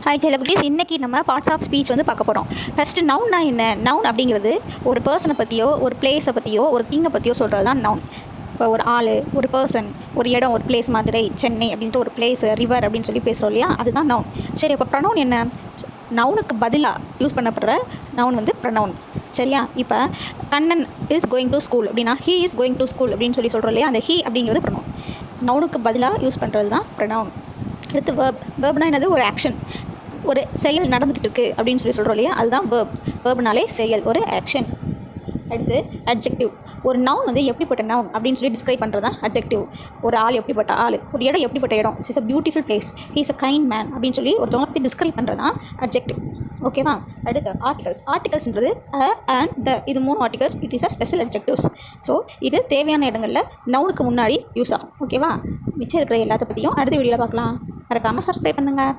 Hi செல்லக்குட்டீஸ், இன்றைக்கி நம்ம parts of speech வந்து பார்க்க போகிறோம். ஃபஸ்ட்டு நவுன்னா என்ன? நவுன் அப்படிங்கிறது ஒரு பர்சனை பற்றியோ, ஒரு பிளேஸை பற்றியோ, ஒரு திங்கை பற்றியோ சொல்கிறது தான் நவுன். இப்போ ஒரு ஆள், ஒரு பர்சன், ஒரு இடம், ஒரு பிளேஸ், மதுரை, சென்னை அப்படின்ட்டு ஒரு பிளேஸ், ரிவர் அப்படின்னு சொல்லி பேசுகிறோம் இல்லையா, அதுதான் நவுன். சரி, இப்போ ப்ரொனவுன் என்ன? நவுனுக்கு பதிலாக யூஸ் பண்ணப்படுற நவுன் வந்து ப்ரொனவுன். சரியா? இப்போ Kannan is going to school அப்படின்னா he is going to school அப்படின்னு சொல்லி சொல்கிறோம் இல்லையா, அந்த ஹீ அப்படிங்கிறது ப்ரொனவுன். நவுனுக்கு பதிலாக யூஸ் பண்ணுறது தான் ப்ரொனவுன். அடுத்து வேர்ப்னா என்னது? ஒரு ஆக்ஷன், ஒரு செயல் நடந்துக்கிட்டு இருக்குது அப்படின்னு சொல்லி சொல்கிறோம் இல்லையா, அதுதான் வேர்ப்னாலே செயல், ஒரு ஆக்ஷன். அடுத்து அட்ஜெக்டிவ். ஒரு நவுன் வந்து எப்படிப்பட்ட நவுன் அப்படின்னு சொல்லி டிஸ்கிரைப் பண்ணுறது தான் அட்ஜெக்டிவ். ஒரு ஆள் எப்படிப்பட்ட ஆள், ஒரு இடம் எப்படிப்பட்ட இடம், is a beautiful place, he is a kind man அப்படின்னு சொல்லி ஒருத்தவங்களை பற்றி டிஸ்கிரைப் பண்ணுறது தான் அட்ஜெக்டிவ். ஓகேவா? அடுத்து ஆர்டிகல்ஸ்ன்றது அண்ட் த, இது 3 articles. It is a special adjectives. So இது தேவையான இடங்களில் நவுனுக்கு முன்னாடி யூஸ் ஆகும். ஓகேவா? மிச்சம் இருக்கிற எல்லாத்த பற்றியும் அடுத்த வீடியோவில் பார்க்கலாம். மறக்காமல் சப்ஸ்கிரைப் பண்ணுங்கள்.